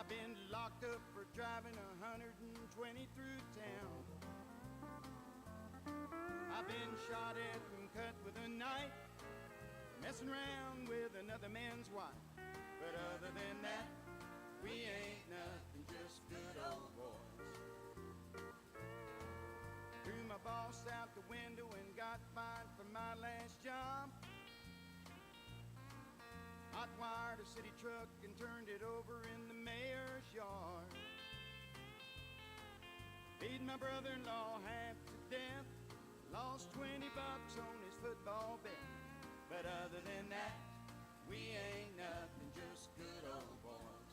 been locked up for driving 120 through town. I've been shot at and cut with a knife, messing around with another man's wife. But other than that, we ain't nothing, just good old boys. Threw my boss out the window and got fired from my last job. Hot wired a city truck and turned it over in the mayor's yard. Beat my brother-in-law half to death. Lost $20 on his football bet. But other than that, we ain't nothing, just good old boys.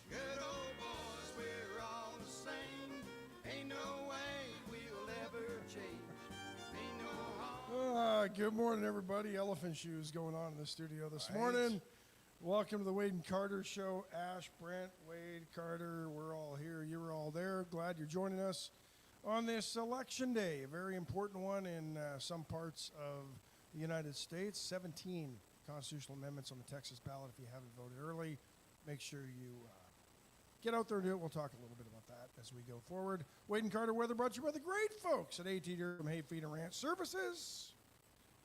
Good old boys, we're all the same. Ain't no way we'll ever change. Ain't no harm. Good morning, everybody. Elephant shoes going on in the studio this morning. Welcome to the Wade and Carter Show. Ash, Brent, Wade, Carter, we're all here. You're all there. Glad you're joining us on this election day, a very important one in some parts of the United States. 17 constitutional amendments on the Texas ballot. If you haven't voted early, make sure you get out there and do it. We'll talk a little bit about that as we go forward. Wade and Carter weather brought to you by the great folks at AT Deerland Hay Feed and Ranch Services.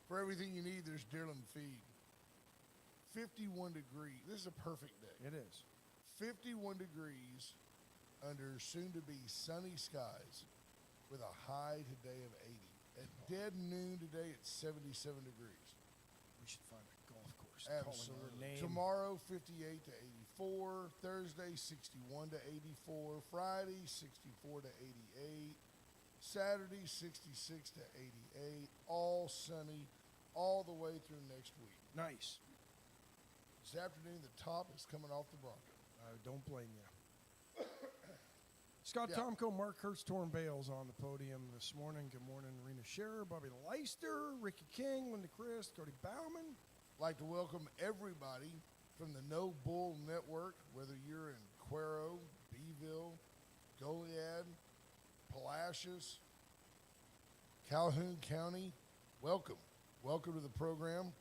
For everything you need, there's Deerland Feed. 51 degrees. This is a perfect day. It is. 51 degrees under soon-to-be sunny skies with a high today of 80. At dead noon today, it's 77 degrees. We should find a golf course. Absolutely. Tomorrow, 58 to 84. Thursday, 61 to 84. Friday, 64 to 88. Saturday, 66 to 88. All sunny all the way through next week. Nice. This afternoon, the top is coming off the Bronco. I don't blame you. Scott Tomko, Mark Hertz-Torn Bales on the podium this morning. Good morning, Rena Scherer, Bobby Leister, Ricky King, Linda Christ, Cody Bauman. I'd like to welcome everybody from the No Bull Network, whether you're in Cuero, Beeville, Goliad, Palacios, Calhoun County. Welcome. Welcome to the program.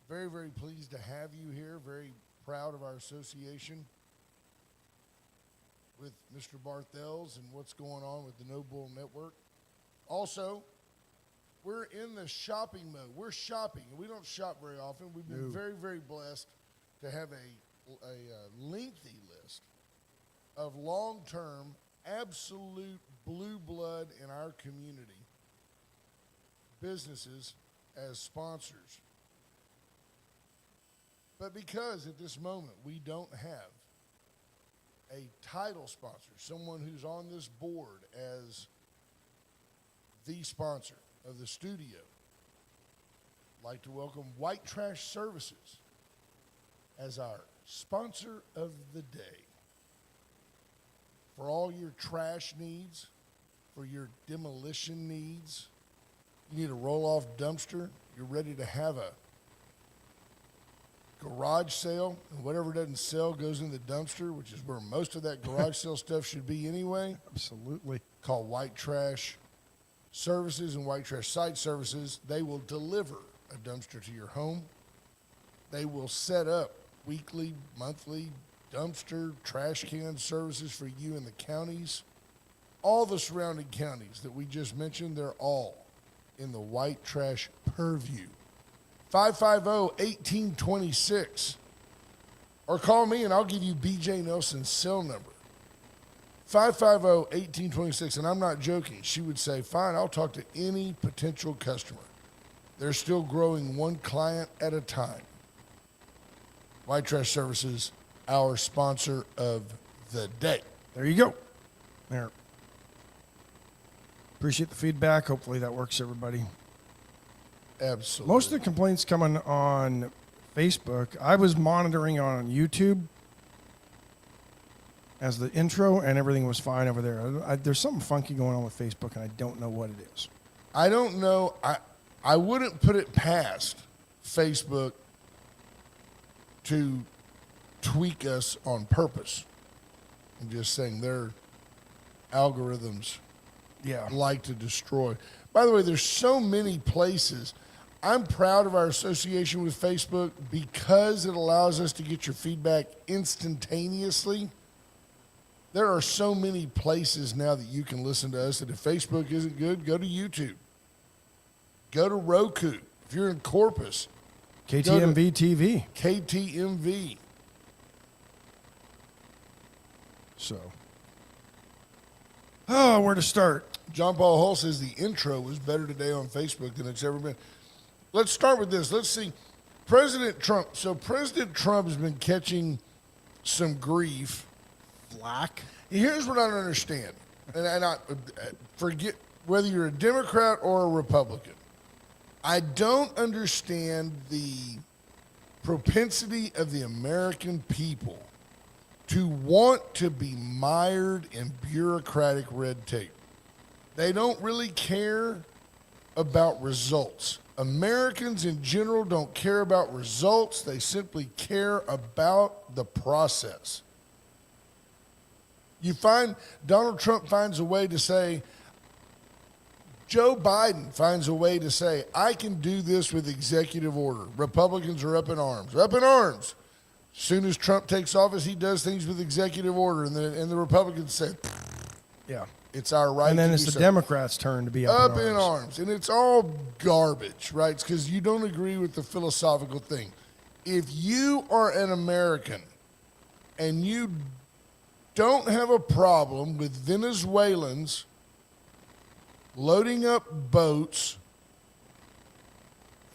Very, very pleased to have you here. Very proud of our association with Mr. Barthels and what's going on with the No Bull Network. Also, we're in the shopping mode. We're shopping, and we don't shop very often. We've been very, very blessed to have a lengthy list of long-term, absolute blue blood in our community businesses as sponsors. But because at this moment we don't have a title sponsor, someone who's on this board as the sponsor of the studio, I'd like to welcome White Trash Services as our sponsor of the day. For all your trash needs, for your demolition needs, you need a roll-off dumpster, you're ready to have a garage sale, and whatever doesn't sell goes in the dumpster, which is where most of that garage sale stuff should be anyway. Absolutely. Call White Trash Services and White Trash Site Services. They will deliver a dumpster to your home. They will set up weekly, monthly dumpster, trash can services for you in the counties. All the surrounding counties that we just mentioned, they're all in the White Trash purview. 550-1826. Or call me and I'll give you BJ Nelson's cell number. 550-1826. And I'm not joking. She would say, fine, I'll talk to any potential customer. They're still growing one client at a time. White Trash Services, our sponsor of the day. There you go. There. Appreciate the feedback. Hopefully that works, everybody. Absolutely. Most of the complaints coming on Facebook, I was monitoring on YouTube as the intro, and everything was fine over there. There's something funky going on with Facebook, and I don't know what it is. I don't know. I wouldn't put it past Facebook to tweak us on purpose. I'm just saying their algorithms like to destroy. By the way, there's so many places. I'm proud of our association with Facebook because it allows us to get your feedback instantaneously. There are so many places now that you can listen to us that if Facebook isn't good, go to YouTube. Go to Roku. If you're in Corpus, KTMV TV. KTMV. So, where to start? John Paul Hull says the intro was better today on Facebook than it's ever been. Let's start with this. Let's see. President Trump. So President Trump has been catching some grief. Black. Here's what I don't understand. And I forget whether you're a Democrat or a Republican. I don't understand the propensity of the American people to want to be mired in bureaucratic red tape. They don't really care about results. Americans in general don't care about results. They simply care about the process. You find Donald Trump finds a way to say, Joe Biden finds a way to say, I can do this with executive order. Republicans are up in arms. Up in arms. As soon as Trump takes office, he does things with executive order, and the Republicans say, yeah. It's our right. And then to it's do the so. Democrats' turn to be up in arms. And it's all garbage, right? It's because you don't agree with the philosophical thing. If you are an American and you don't have a problem with Venezuelans loading up boats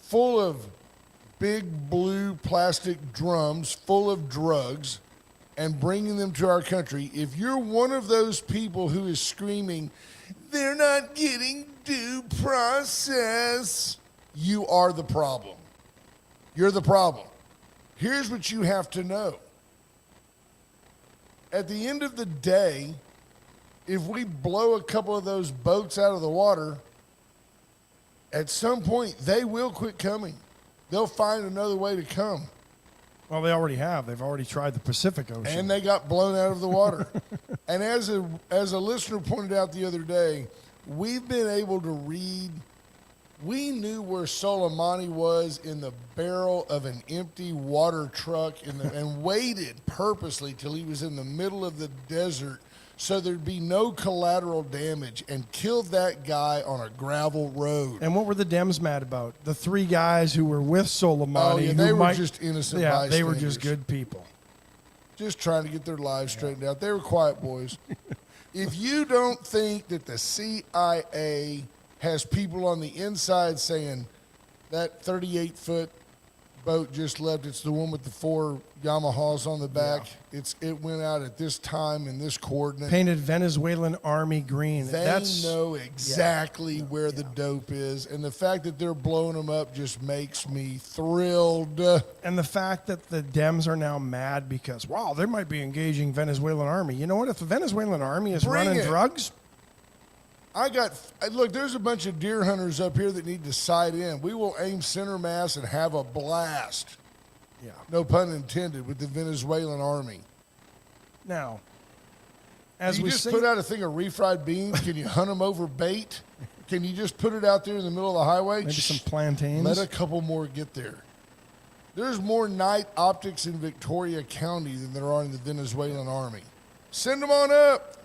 full of big blue plastic drums full of drugs and bringing them to our country, if you're one of those people who is screaming, they're not getting due process, you are the problem. You're the problem. Here's what you have to know. At the end of the day, if we blow a couple of those boats out of the water, at some point they will quit coming. They'll find another way to come. Well, they already have. They've already tried the Pacific Ocean. And they got blown out of the water. And as a listener pointed out the other day, we've been able to read. We knew where Soleimani was in the barrel of an empty water truck and waited purposely till he was in the middle of the desert so there'd be no collateral damage and killed that guy on a gravel road. And what were the Dems mad about? The three guys who were with Soleimani. Oh, yeah, they were just innocent bystanders. They were just good people. Just trying to get their lives straightened out. They were quiet boys. If you don't think that the CIA has people on the inside saying that 38-foot boat just left, it's the one with the 4 Yamahas on the back. Yeah. It went out at this time in this coordinate. Painted Venezuelan Army green. They know exactly where the dope is, and the fact that they're blowing them up just makes me thrilled. And the fact that the Dems are now mad because, wow, they might be engaging Venezuelan Army. You know what? If the Venezuelan Army is running drugs, look, there's a bunch of deer hunters up here that need to side in. We will aim center mass and have a blast. Yeah. No pun intended, with the Venezuelan Army. Now, as you we just see, put out a thing of refried beans? Can you hunt them over bait? Can you just put it out there in the middle of the highway? maybe some plantains. Let a couple more get there. There's more night optics in Victoria County than there are in the Venezuelan Army. Send them on up.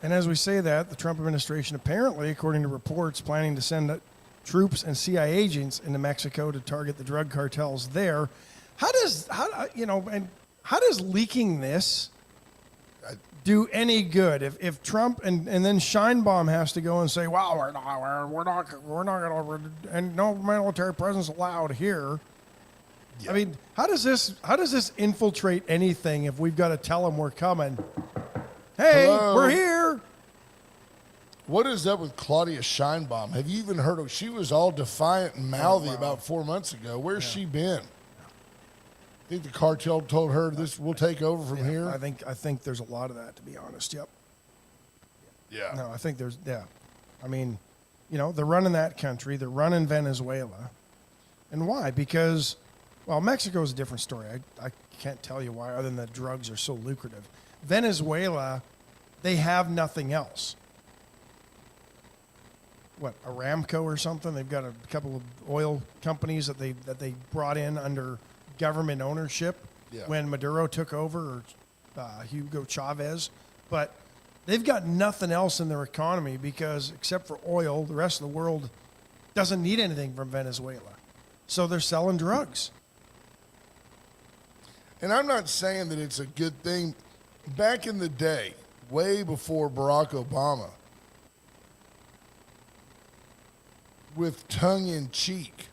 And as we say that, the Trump administration apparently, according to reports, planning to send troops and CIA agents into Mexico to target the drug cartels there. How does leaking this do any good? If Trump and then Scheinbaum has to go and say, "Wow, we're not going to, and no military presence allowed here." Yeah. I mean, how does this infiltrate anything if we've got to tell them we're coming? Hey, hello? We're here. What is up with Claudia Scheinbaum? Have you even heard of? She was all defiant and mouthy about 4 months ago. Where's she been? I think the cartel told her this. We'll take over from here. I think there's a lot of that, to be honest. Yep. Yeah. No, I think there's I mean, they're running that country. They're running Venezuela, and why? Because, well, Mexico's a different story. I can't tell you why, other than that drugs are so lucrative. Venezuela, they have nothing else. Aramco or something. They've got a couple of oil companies that they brought in under government ownership when Maduro took over, or Hugo Chavez. But they've got nothing else in their economy because, except for oil, the rest of the world doesn't need anything from Venezuela. So they're selling drugs. And I'm not saying that it's a good thing. Back in the day, way before Barack Obama, with tongue-in-cheek,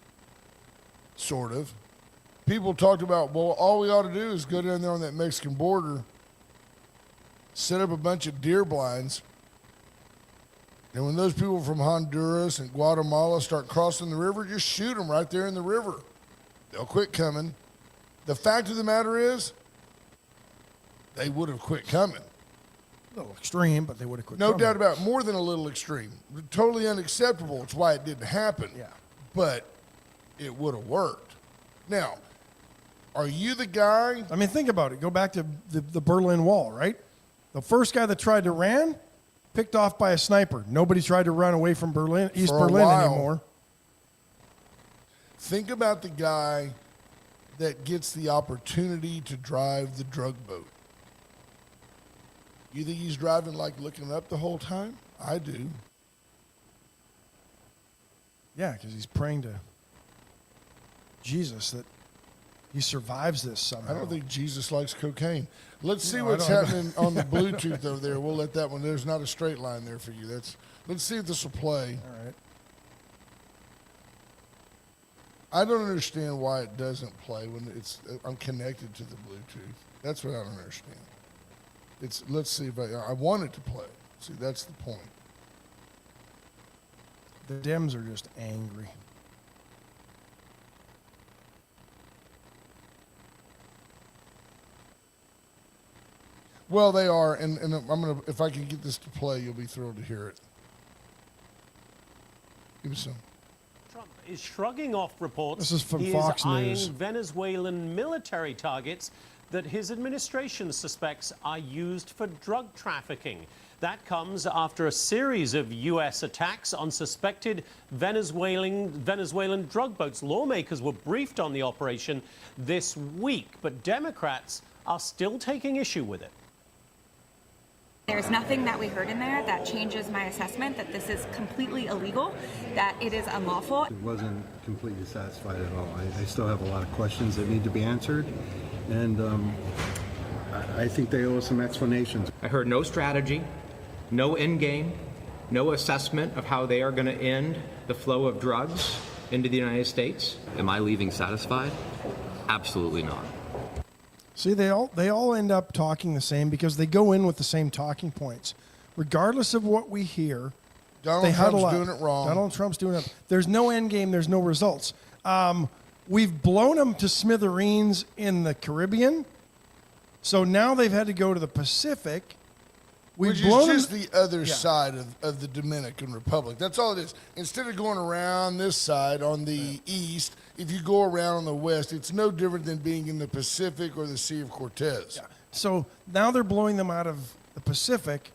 sort of, people talked about, well, all we ought to do is go down there on that Mexican border, set up a bunch of deer blinds, and when those people from Honduras and Guatemala start crossing the river, just shoot them right there in the river. They'll quit coming. The fact of the matter is, they would have quit coming. A little extreme, but they would have quit No coming. doubt about it. More than a little extreme. Totally unacceptable. It's why it didn't happen. Yeah. But it would have worked. Now, are you the guy? I mean, think about it. Go back to the Berlin Wall, right? The first guy that tried to ran, picked off by a sniper. Nobody tried to run away from Berlin, East For a Berlin while. anymore. Think about the guy that gets the opportunity to drive the drug boat. You think he's driving like looking up the whole time? I do. Yeah, because he's praying to Jesus that he survives this somehow. I don't think Jesus likes cocaine. Let's see No, what's I don't- happening on the Bluetooth over there. We'll let that one. There's not a straight line there for you. Let's see if this will play. All right. I don't understand why it doesn't play when I'm connected to the Bluetooth. That's what I don't understand. Let's see if I want it to play. See, that's the point. The Dems are just angry. Well, they are, and I'm gonna. If I can get this to play, you'll be thrilled to hear it. Give me some. Trump is shrugging off reports This is from he Fox is eyeing News. Venezuelan military targets that his administration suspects are used for drug trafficking. That comes after a series of U.S. attacks on suspected Venezuelan drug boats. Lawmakers were briefed on the operation this week, but Democrats are still taking issue with it. There's nothing that we heard in there that changes my assessment that this is completely illegal, that it is unlawful. It wasn't completely satisfied at all. I still have a lot of questions that need to be answered, and I think they owe us some explanations. I heard no strategy, no end game, no assessment of how they are going to end the flow of drugs into the United States. Am I leaving satisfied? Absolutely not. See, they all end up talking the same because they go in with the same talking points. Regardless of what we hear, Donald they huddle Trump's up. doing it wrong. Donald Trump's doing it. There's no end game. There's no results. We've blown them to smithereens in the Caribbean. So now they've had to go to the Pacific. Which is just the other side of the Dominican Republic. That's all it is. Instead of going around this side on the east, if you go around on the west, it's no different than being in the Pacific or the Sea of Cortez. Yeah. So now they're blowing them out of the Pacific.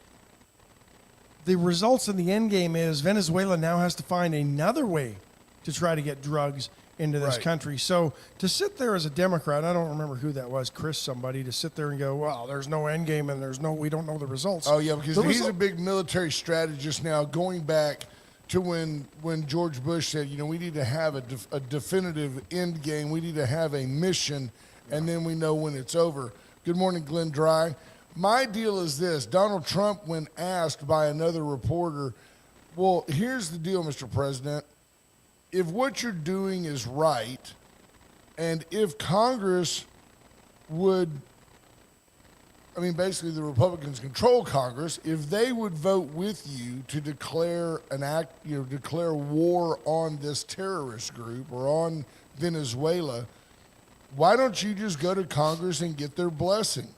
The results in the end game is Venezuela now has to find another way to try to get drugs into this Right. country. So to sit there as a Democrat, I don't remember who that was, Chris somebody, to sit there and go, well, there's no end game and we don't know the results. Oh, yeah, because The he's result- a big military strategist now, going back to when George Bush said, we need to have a definitive end game. We need to have a mission, and then we know when it's over. Good morning, Glenn Dry. My deal is this. Donald Trump, when asked by another reporter, well, here's the deal, Mr. President. If what you're doing is right, and if Congress would, basically the Republicans control Congress, if they would vote with you to declare declare war on this terrorist group or on Venezuela, why don't you just go to Congress and get their blessing?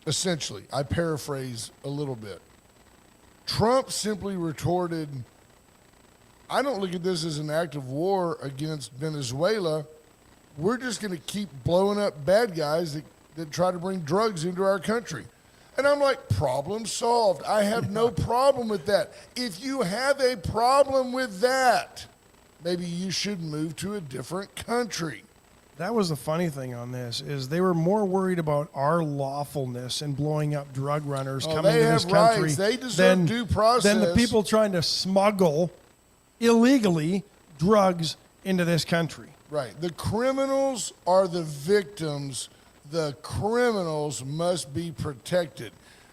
Essentially, I paraphrase a little bit. Trump simply retorted, I don't look at this as an act of war against Venezuela. We're just going to keep blowing up bad guys that try to bring drugs into our country. And I'm like, problem solved. I have no problem with that. If you have a problem with that, maybe you should move to a different country. That was the funny thing on this is they were more worried about our lawfulness and blowing up drug runners coming they to this have country rights. They deserve than, due process. than the people trying to smuggle illegally drugs into this country. Right. The criminals are the victims. The criminals must be protected.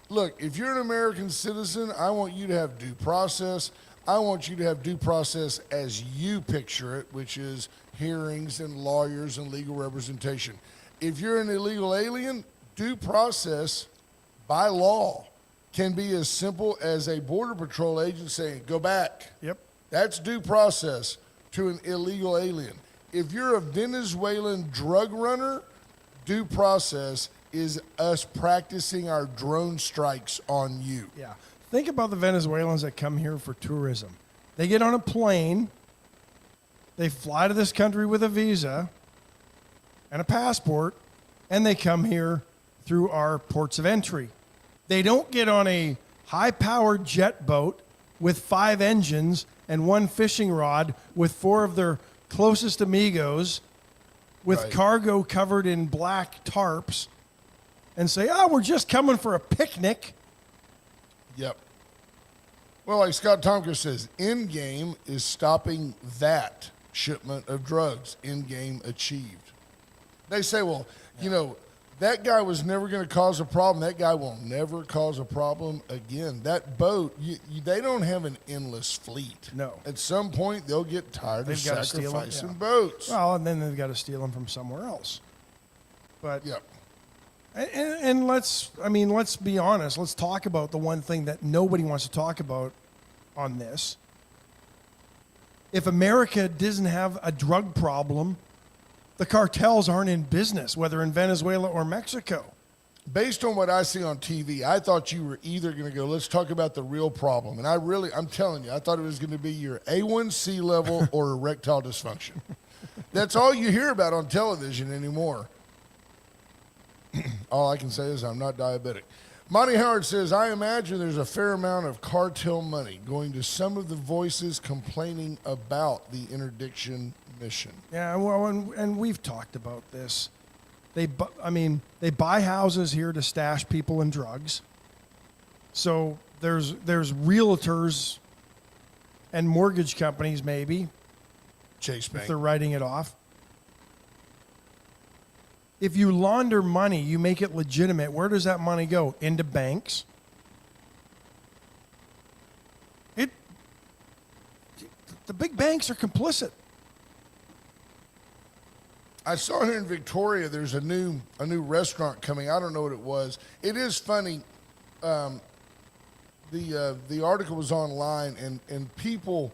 Look, if you're an American citizen, I want you to have due process. I want you to have due process as you picture it, which is hearings and lawyers and legal representation. If you're an illegal alien, due process by law can be as simple as a Border Patrol agent saying, go back. Yep. That's due process to an illegal alien. If you're a Venezuelan drug runner, due process is us practicing our drone strikes on you. Yeah. Think about the Venezuelans that come here for tourism. They get on a plane, they fly to this country with a visa and a passport, and they come here through our ports of entry. They don't get on a high-powered jet boat with 5 engines and 1 fishing rod with 4 of their closest amigos with Right. cargo covered in black tarps and say, oh, we're just coming for a picnic. Yep. Well, like Scott Tompkins says, end game is stopping that shipment of drugs. End game achieved. They say, well, you know, that guy was never going to cause a problem. That guy will never cause a problem again. That boat, they don't have an endless fleet. No. At some point, they'll get tired They've of gotta steal 'em, sacrificing yeah. boats. Well, and then they've got to steal them from somewhere else. But Yep. and let's be honest. Let's talk about the one thing that nobody wants to talk about on this. If America doesn't have a drug problem, the cartels aren't in business, whether in Venezuela or Mexico. Based on what I see on TV, I thought you were either going to go, let's talk about the real problem. And I'm telling you, I thought it was going to be your A1C level or erectile dysfunction. That's all you hear about on television anymore. All I can say is I'm not diabetic. Monty Howard says, I imagine there's a fair amount of cartel money going to some of the voices complaining about the interdiction mission. Yeah, well, and we've talked about this. They buy houses here to stash people in drugs. So there's realtors and mortgage companies maybe Chase Bank. if they're writing it off. If you launder money, you make it legitimate. Where does that money go? Into banks. The big banks are complicit. I saw here in Victoria there's a new restaurant coming. I don't know what it was. It is funny. The article was online and people,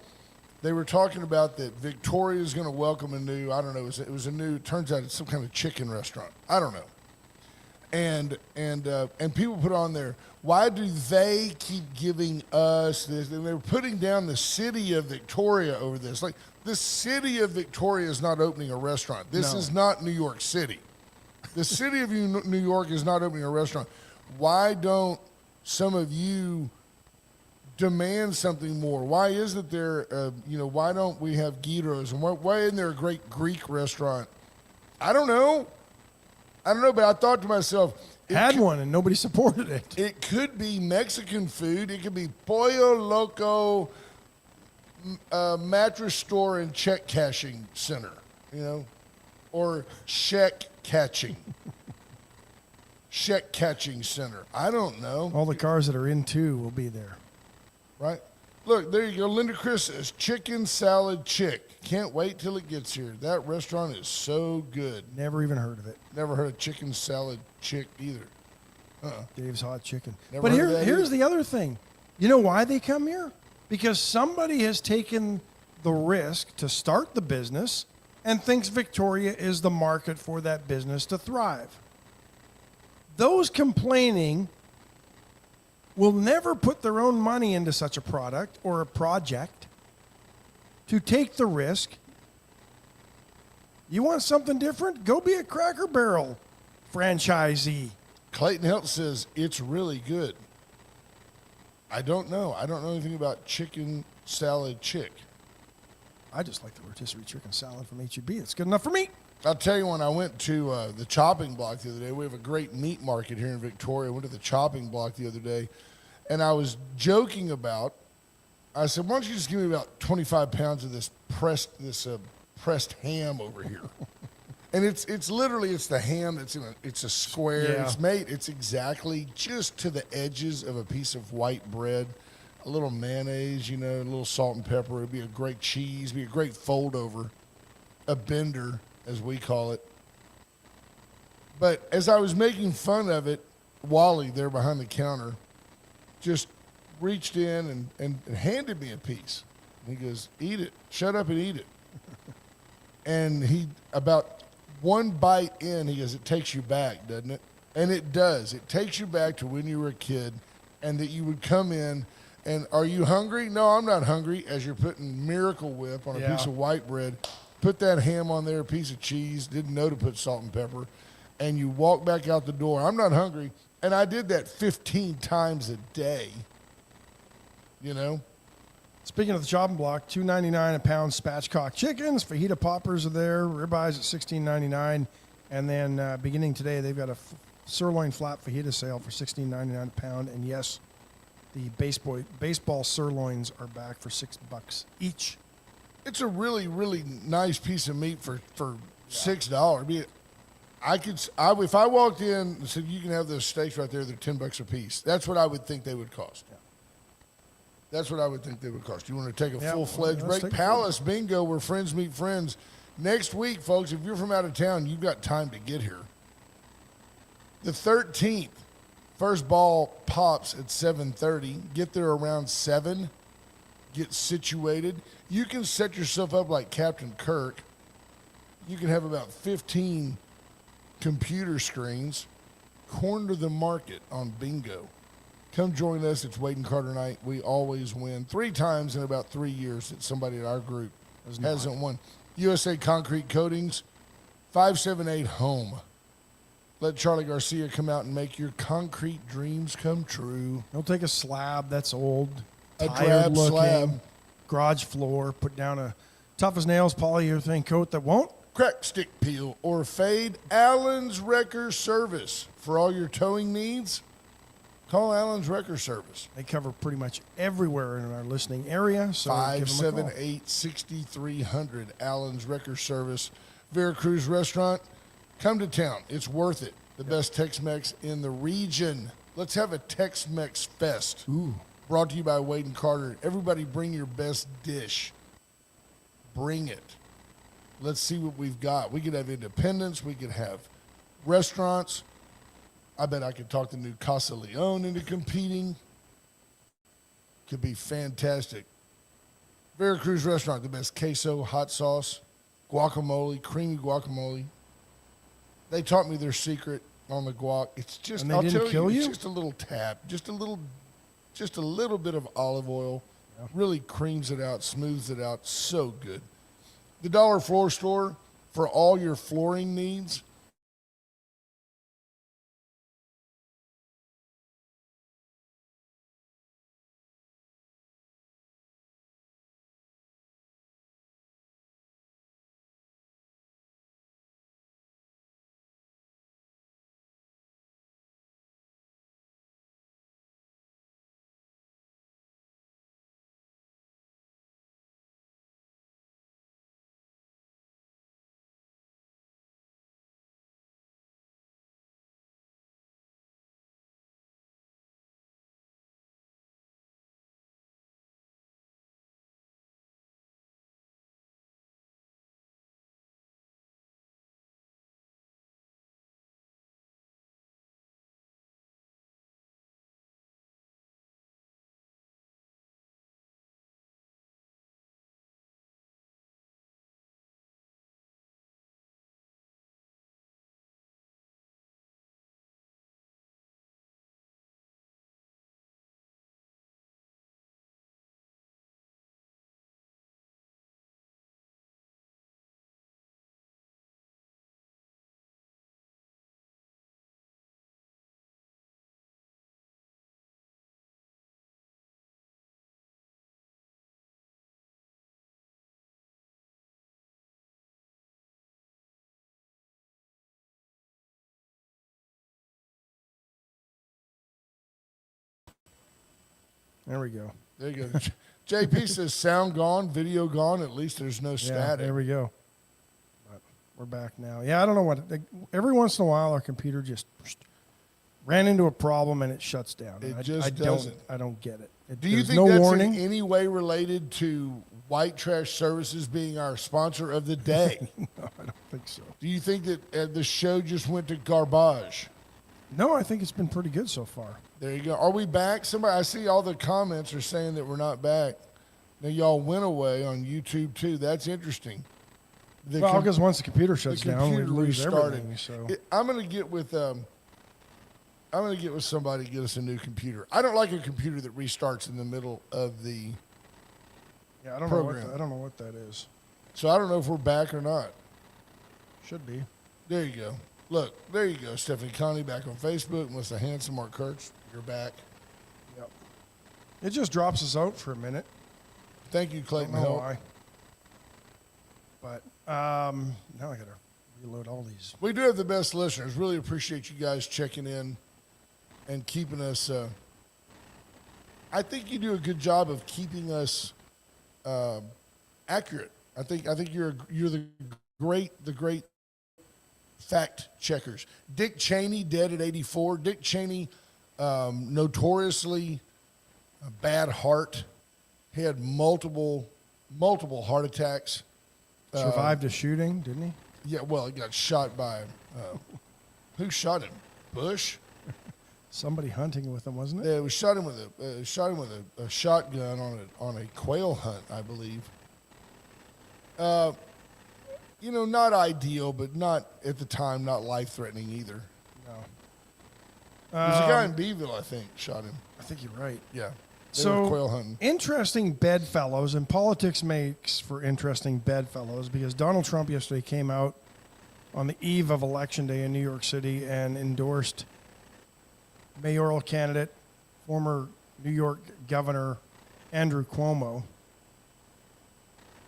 they were talking about that Victoria is going to welcome a new, I don't know, it was a new, turns out it's some kind of chicken restaurant. I don't know. And people put on there, why do they keep giving us this? And they were putting down the city of Victoria over this. Like, the city of Victoria is not opening a restaurant. This is not New York City. The city of New York is not opening a restaurant. Why don't some of you demand something more? Why isn't there, why don't we have gyros? And why isn't there a great Greek restaurant? I don't know, but I thought to myself, One and nobody supported it. it could be Mexican food. It could be Pollo Loco mattress store and check cashing center, or check catching center. I don't know. All the cars that are in too will be there. Right? Look, there you go. Linda Chris says, chicken salad chick. Can't wait till it gets here. That restaurant is so good. Never even heard of it. Never heard of chicken salad chick either. Dave's Hot Chicken. Never But heard of that here's either. the other thing. You know why they come here? Because somebody has taken the risk to start the business and thinks Victoria is the market for that business to thrive. Those complaining will never put their own money into such a product or a project to take the risk. You want something different? Go be a Cracker Barrel franchisee. Clayton Helton says it's really good. I don't know. I don't know anything about chicken salad chick. I just like the rotisserie chicken salad from H-E-B. It's good enough for me. I'll tell you, when I went to the chopping block the other day, we have a great meat market here in Victoria. I went to the chopping block the other day, and I was joking about, I said, why don't you just give me about 25 pounds of this pressed ham over here? And it's literally the ham that's it's a square. Yeah. It's exactly just to the edges of a piece of white bread, a little mayonnaise, a little salt and pepper. It'd be a great cheese, be a great fold over, a bender, as we call it. But as I was making fun of it, Wally there behind the counter just reached in and handed me a piece. And he goes, eat it. Shut up and eat it. And he, about one bite in, he goes, it takes you back, doesn't it? And it does. It takes you back to when you were a kid and that you would come in and, are you hungry? No, I'm not hungry, as you're putting Miracle Whip on a piece of white bread. Put that ham on there, a piece of cheese, didn't know to put salt and pepper, and you walk back out the door. I'm not hungry. And I did that 15 times a day, Speaking of the chopping block, $2.99 a pound spatchcock chickens. Fajita poppers are there. Ribeyes at $16.99. And then beginning today, they've got a sirloin flat fajita sale for $16.99 a pound. And yes, the baseball sirloins are back for $6 each. It's a really, really nice piece of meat for $6. If I walked in and said, you can have those steaks right there, they're $10 a piece. That's what I would think they would cost. Yeah. That's what I would think they would cost. You want to take a full-fledged let's break? take a Palace Bingo, where friends meet friends. Next week, folks, if you're from out of town, you've got time to get here. The 13th, first ball pops at 7:30. Get there around 7. Get situated. You can set yourself up like Captain Kirk. You can have about 15 computer screens. Corner the market on bingo. Come join us. It's Wade and Carter night. We always win. 3 times in about 3 years that somebody in our group hasn't won. USA Concrete Coatings, 578-HOME. Let Charlie Garcia come out and make your concrete dreams come true. Don't take a slab that's old, A tired drab looking, slab. garage floor. Put down a tough as nails polyurethane coat that won't. Crack, stick, peel, or fade. Allen's Wrecker Service. For all your towing needs, call Allen's Wrecker Service. They cover pretty much everywhere in our listening area. So give them a call. 578-6300, Allen's Wrecker Service. Veracruz Restaurant, come to town. It's worth it. The best Tex-Mex in the region. Let's have a Tex-Mex fest. Ooh. Brought to you by Wade and Carter. Everybody bring your best dish. Bring it. Let's see what we've got. We could have independents. We could have restaurants. I bet I could talk the new Casa Leon into competing. Could be fantastic. Veracruz Restaurant, the best queso, hot sauce, guacamole, creamy guacamole. They taught me their secret on the guac. It's just, And they I'll didn't tell kill you, it's you? just a little tap, just a little bit of olive oil. Really creams it out, smooths it out. So good. The Dollar Floor Store for all your flooring needs. There we go. There you go. JP says sound gone, video gone. At least there's no Yeah, static. there we go. But we're back now. Yeah, I don't know what. Every once in a while, our computer just ran into a problem and it shuts down. It I just don't. doesn't. I don't get it. Do you there's think no that's warning? in any way related to White Trash Services being our sponsor of the day? No, I don't think so. Do you think that the show just went to garbage? No, I think it's been pretty good so far. There you go. Are we back? Somebody, I see all the comments are saying that we're not back. Now y'all went away on YouTube too. That's interesting. Well, because once the computer shuts down, we computer lose restarted. everything. So I'm gonna get with somebody to get us a new computer. I don't like a computer that restarts in the middle of the yeah, I don't program. know what that is. So I don't know if we're back or not. Should be. There you go. Look, there you go. Stephanie Connie back on Facebook. Melissa Hanson, Mark Kurtz, you're back. Yep. It just drops us out for a minute. Thank you, I Clayton don't know Hill. why. But now I gotta reload all these. We do have the best listeners. Really appreciate you guys checking in and keeping us. I think you do a good job of keeping us accurate. I think you're the great fact checkers. Dick Cheney dead at 84. Dick Cheney, notoriously a bad heart. He had multiple heart attacks. Survived a shooting, didn't he? Yeah, well, he got shot by who shot him? Bush. Somebody hunting with him, wasn't it? Yeah, we shot him with a shotgun on a quail hunt, I believe. Not ideal, but not at the time, not life threatening either. No. There's a guy in Beeville, I think, shot him. I think you're right. Yeah, they were quail hunting. Interesting bedfellows, and politics makes for interesting bedfellows because Donald Trump yesterday came out on the eve of Election Day in New York City and endorsed mayoral candidate, former New York Governor Andrew Cuomo,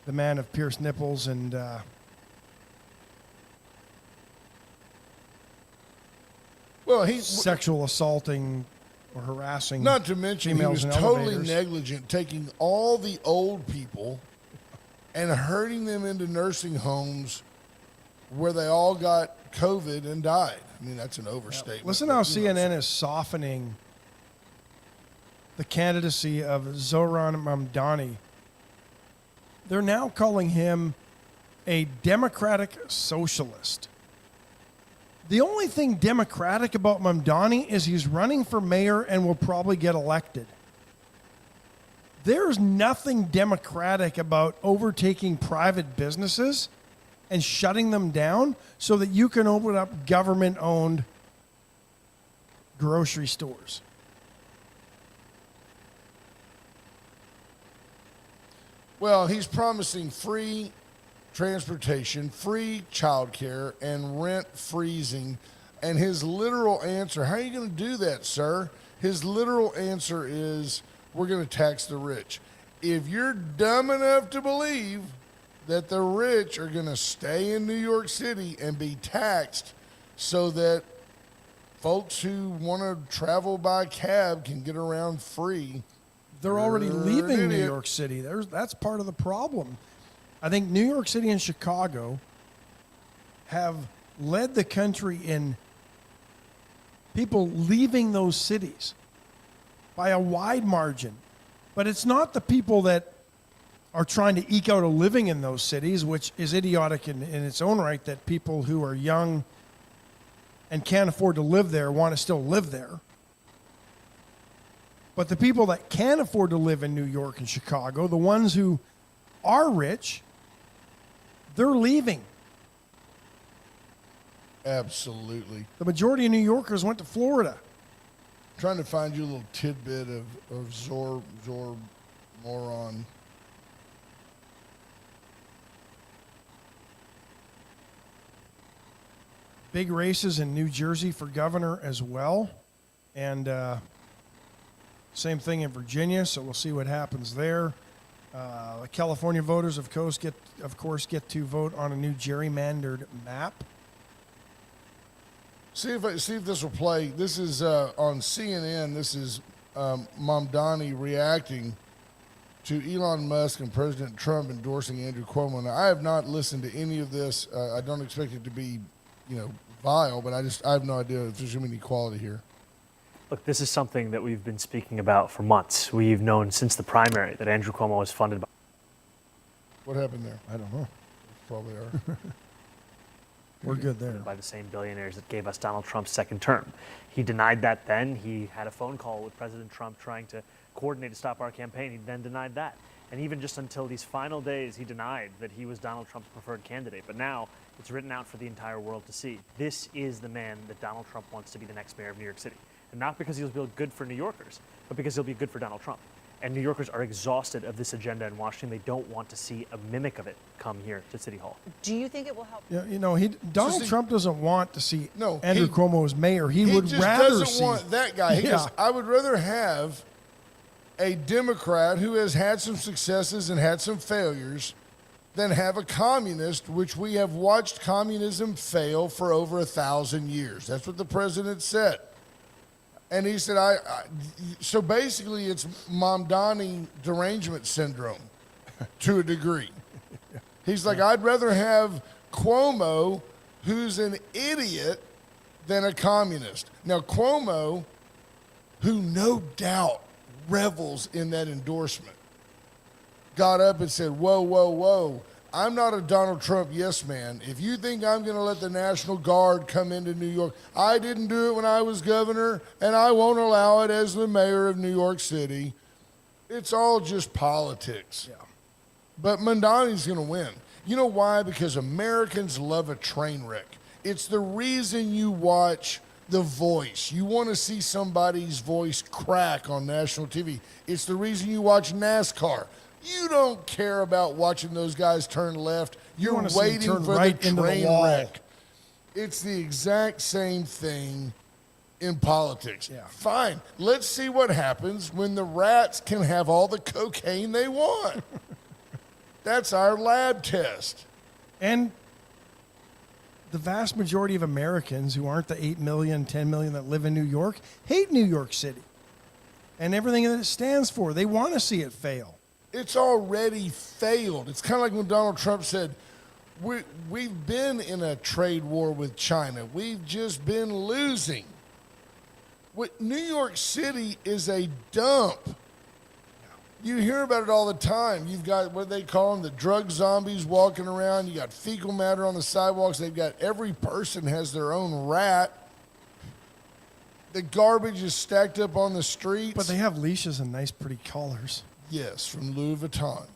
the man of pierced nipples and sexual assaulting or harassing. Not to mention, he females was in totally elevators. negligent, taking all the old people and herding them into nursing homes where they all got COVID and died. I mean, that's an overstatement. Listen how CNN is softening the candidacy of Zoran Mamdani. They're now calling him a democratic socialist. The only thing democratic about Mamdani is he's running for mayor and will probably get elected. There's nothing democratic about overtaking private businesses and shutting them down so that you can open up government-owned grocery stores. Well, he's promising free transportation, free childcare, and rent freezing. And his literal answer, how are you going to do that, sir? His literal answer is, we're going to tax the rich. If you're dumb enough to believe that the rich are going to stay in New York City and be taxed so that folks who want to travel by cab can get around free, they're already you're an leaving New idiot. York City. That's part of the problem. I think New York City and Chicago have led the country in people leaving those cities by a wide margin. But it's not the people that are trying to eke out a living in those cities, which is idiotic in its own right, that people who are young and can't afford to live there want to still live there. But the people that can afford to live in New York and Chicago, the ones who are rich, they're leaving. Absolutely. The majority of New Yorkers went to Florida. Trying to find you a little tidbit of Zor moron. Big races in New Jersey for governor as well. And same thing in Virginia, so we'll see what happens there. California voters, of course, get to vote on a new gerrymandered map. See if this will play. This is on CNN. This is Mamdani reacting to Elon Musk and President Trump endorsing Andrew Cuomo. Now, I have not listened to any of this. I don't expect it to be, vile, but I have no idea if there's going to be any quality here. Look, this is something that we've been speaking about for months. We've known since the primary that Andrew Cuomo is funded by. What happened there? I don't know. Probably are. We're good there. By the same billionaires that gave us Donald Trump's second term. He denied that then. He had a phone call with President Trump trying to coordinate to stop our campaign. He then denied that. And even just until these final days, he denied that he was Donald Trump's preferred candidate. But now it's written out for the entire world to see. This is the man that Donald Trump wants to be the next mayor of New York City. And not because he'll be good for New Yorkers, but because he'll be good for Donald Trump. And New Yorkers are exhausted of this agenda in Washington. They don't want to see a mimic of it come here to City Hall. Do you think it will help? Yeah, Donald Trump doesn't want to see No, Andrew Cuomo as mayor. He would just rather doesn't see want that guy. He goes, I would rather have a Democrat who has had some successes and had some failures than have a communist, which we have watched communism fail for over 1,000 years. That's what the president said. And he said, so basically it's Mamdani derangement syndrome to a degree. He's like, I'd rather have Cuomo, who's an idiot, than a communist. Now, Cuomo, who no doubt revels in that endorsement, got up and said, whoa, whoa, whoa. I'm not a Donald Trump yes man. If you think I'm going to let the National Guard come into New York, I didn't do it when I was governor, and I won't allow it as the mayor of New York City. It's all just politics. Yeah. But Mamdani's going to win. You know why? Because Americans love a train wreck. It's the reason you watch The Voice. You want to see somebody's voice crack on national TV. It's the reason you watch NASCAR. You don't care about watching those guys turn left. You're waiting for right the into train the wall. wreck. It's the exact same thing in politics. Yeah. Fine. Let's see what happens when the rats can have all the cocaine they want. That's our lab test. And the vast majority of Americans who aren't the 8 million, 10 million that live in New York hate New York City and everything that it stands for. They want to see it fail. It's already failed. It's kind of like when Donald Trump said, we've been in a trade war with China. We've just been losing. New York City is a dump. You hear about it all the time. You've got what they call them, the drug zombies walking around. You got fecal matter on the sidewalks. They've got every person has their own rat. The garbage is stacked up on the streets. But they have leashes and nice, pretty collars. Yes, from Louis Vuitton.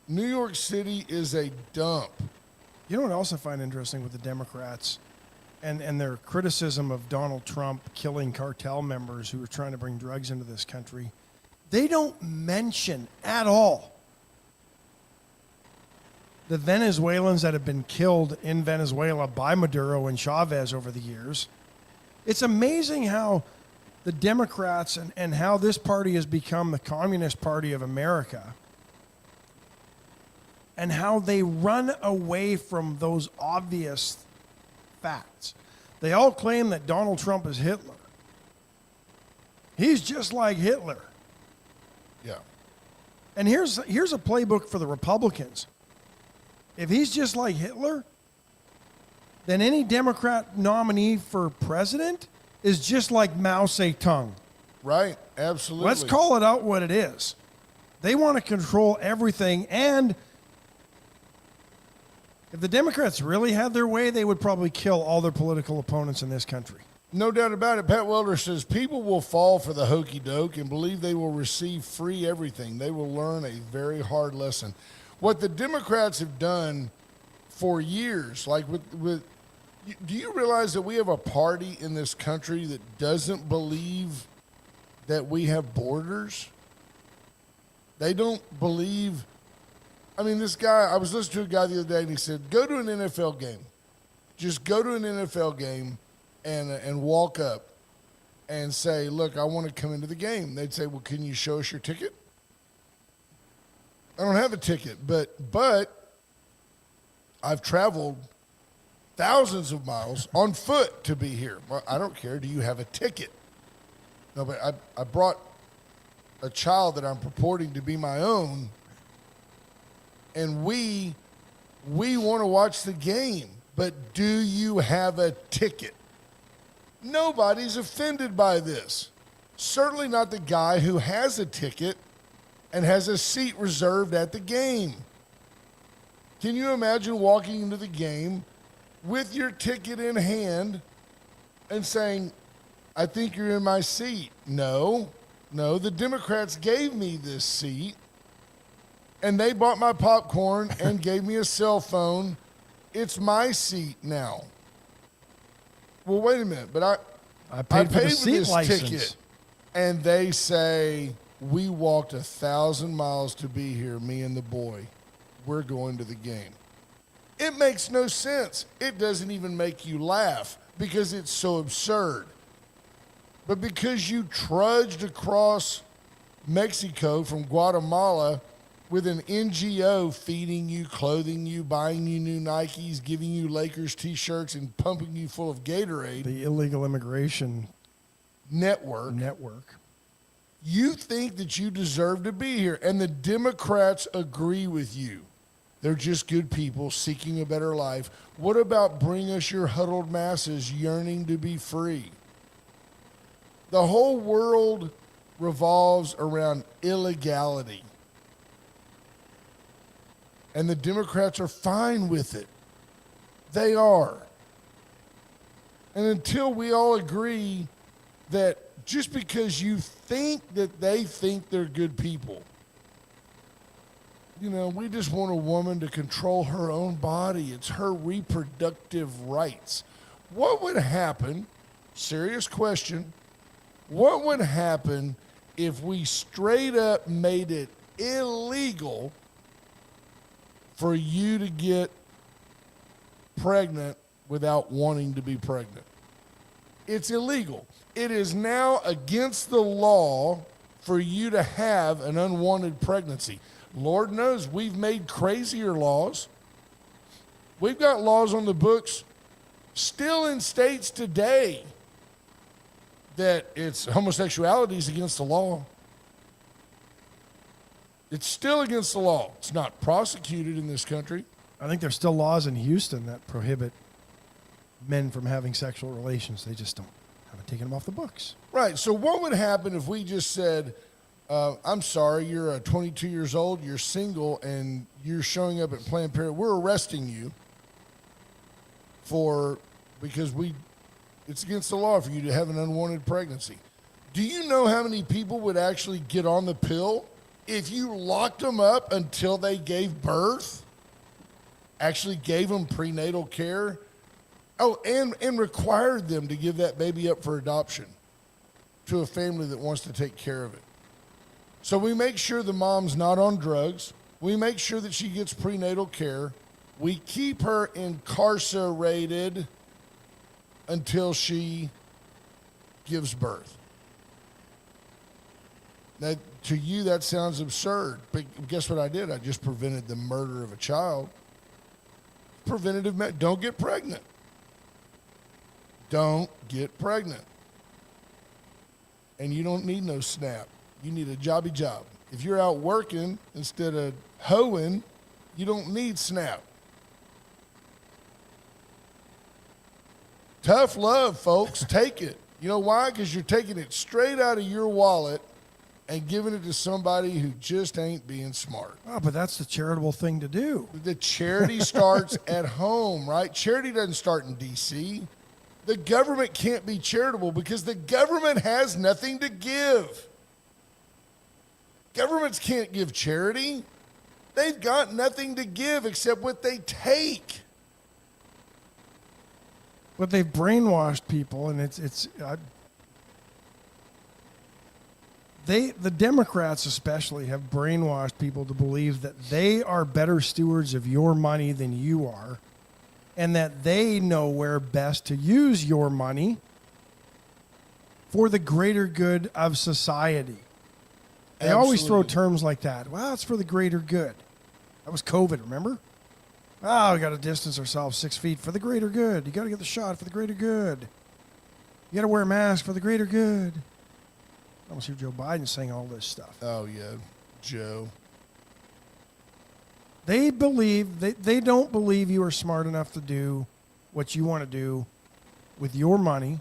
New York City is a dump. You know what else I find interesting with the Democrats and their criticism of Donald Trump killing cartel members who are trying to bring drugs into this country? They don't mention at all the Venezuelans that have been killed in Venezuela by Maduro and Chavez over the years. It's amazing how the Democrats and how this party has become the Communist Party of America and how they run away from those obvious facts. They all claim that Donald Trump is Hitler. He's just like Hitler. Yeah. And here's a playbook for the Republicans. If he's just like Hitler, then any Democrat nominee for president is just like Mao Zedong. Right, absolutely. Let's call it out what it is. They want to control everything, and if the Democrats really had their way, they would probably kill all their political opponents in this country. No doubt about it. Pat Welder says people will fall for the hokey doke and believe they will receive free everything. They will learn a very hard lesson. What the Democrats have done for years, like with do you realize that we have a party in this country that doesn't believe that we have borders? They don't believe. I mean, this guy, I was listening to a guy the other day, and he said, go to an NFL game. Just go to an NFL game and walk up and say, look, I want to come into the game. They'd say, well, can you show us your ticket? I don't have a ticket, but I've traveled thousands of miles on foot to be here. Well, I don't care. Do you have a ticket? No, but I brought a child that I'm purporting to be my own, and we want to watch the game, but do you have a ticket? Nobody's offended by this. Certainly not the guy who has a ticket and has a seat reserved at the game. Can you imagine walking into the game with your ticket in hand and saying, I think you're in my seat? No, the Democrats gave me this seat, and they bought my popcorn and gave me a cell phone. It's my seat now. Well, wait a minute, but I paid for this ticket. And they say, we walked 1,000 miles to be here, me and the boy. We're going to the game. It makes no sense. It doesn't even make you laugh because it's so absurd. But because you trudged across Mexico from Guatemala with an NGO feeding you, clothing you, buying you new Nikes, giving you Lakers t-shirts, and pumping you full of Gatorade. The illegal immigration network. You think that you deserve to be here, and the Democrats agree with you. They're just good people seeking a better life. What about bring us your huddled masses yearning to be free? The whole world revolves around illegality. And the Democrats are fine with it. They are. And until we all agree that just because you think that they think they're good people, you know, we just want a woman to control her own body. It's her reproductive rights. What would happen, serious question, what would happen if we straight up made it illegal for you to get pregnant without wanting to be pregnant? It's illegal. It is now against the law for you to have an unwanted pregnancy. Lord knows we've made crazier laws. We've got laws on the books still in states today that it's homosexuality is against the law. It's still against the law. It's not prosecuted in this country. I think there's still laws in Houston that prohibit men from having sexual relations. They just haven't taken them off the books. Right. So what would happen if we just said, I'm sorry, you're 22 years old, you're single, and you're showing up at Planned Parenthood. We're arresting you because it's against the law for you to have an unwanted pregnancy. Do you know how many people would actually get on the pill if you locked them up until they gave birth, actually gave them prenatal care? Oh, and required them to give that baby up for adoption to a family that wants to take care of it. So we make sure the mom's not on drugs. We make sure that she gets prenatal care. We keep her incarcerated until she gives birth. Now, to you, that sounds absurd. But guess what I did? I just prevented the murder of a child. Preventative, don't get pregnant. Don't get pregnant. And you don't need no SNAP. You need a jobby job. If you're out working instead of hoeing, you don't need SNAP. Tough love, folks. Take it. You know why? Because you're taking it straight out of your wallet and giving it to somebody who just ain't being smart. Oh, but that's the charitable thing to do. The charity starts at home, right? Charity doesn't start in D.C. The government can't be charitable because the government has nothing to give. Governments can't give charity. They've got nothing to give except what they take. But they've brainwashed people, and the Democrats especially have brainwashed people to believe that they are better stewards of your money than you are, and that they know where best to use your money for the greater good of society. They always throw terms like that. Well, it's for the greater good. That was COVID, remember? Oh, we got to distance ourselves 6 feet for the greater good. You got to get the shot for the greater good. You got to wear a mask for the greater good. I don't see Joe Biden saying all this stuff. Oh, yeah, Joe. They don't believe you are smart enough to do what you want to do with your money.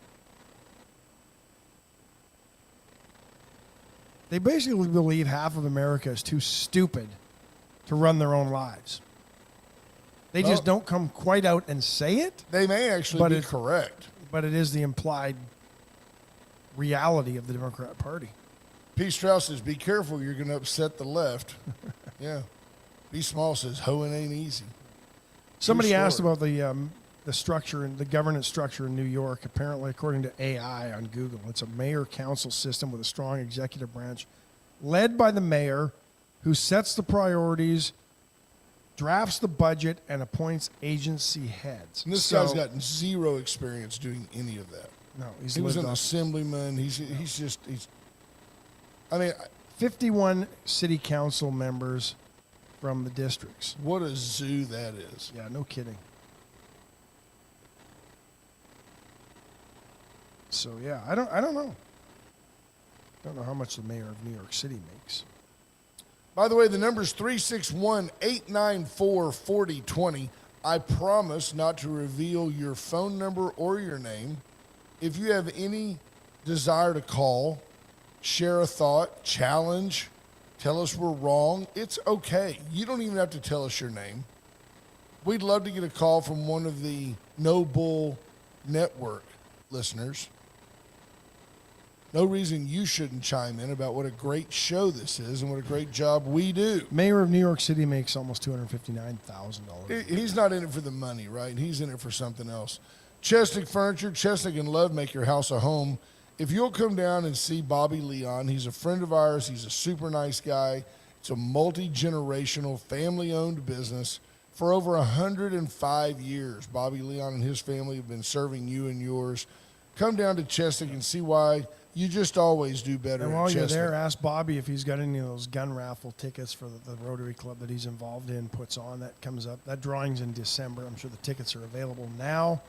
They basically believe half of America is too stupid to run their own lives. They just don't come quite out and say it. They may actually be correct. But it is the implied reality of the Democrat Party. P. Strauss says, be careful, you're going to upset the left. Yeah. B. Small says, hoeing ain't easy. Somebody asked about the structure and the governance structure in New York. Apparently, according to AI on Google, it's a mayor-council system with a strong executive branch led by the mayor, who sets the priorities, drafts the budget, and appoints agency heads. And this guy's got zero experience doing any of that. No, he was an assemblyman. He's 51 city council members from the districts. What a zoo that is. Yeah, no kidding. So yeah, I don't know. Don't know how much the mayor of New York City makes. By the way, the number is 361-894-4020. I promise not to reveal your phone number or your name. If you have any desire to call, share a thought, challenge, tell us we're wrong, it's okay. You don't even have to tell us your name. We'd love to get a call from one of the No Bull Network listeners. No reason you shouldn't chime in about what a great show this is and what a great job we do. Mayor of New York City makes almost $259,000. He's not in it for the money, right? He's in it for something else. Chesnick Furniture, Chesnick and Love make your house a home. If you'll come down and see Bobby Leon, he's a friend of ours. He's a super nice guy. It's a multi-generational, family-owned business. For over 105 years, Bobby Leon and his family have been serving you and yours. Come down to Chesnick and see why you just always do better. And while you're there, ask Bobby if he's got any of those gun raffle tickets for the Rotary Club that he's involved in, puts on. That comes up. That drawing's in December. I'm sure the tickets are available now.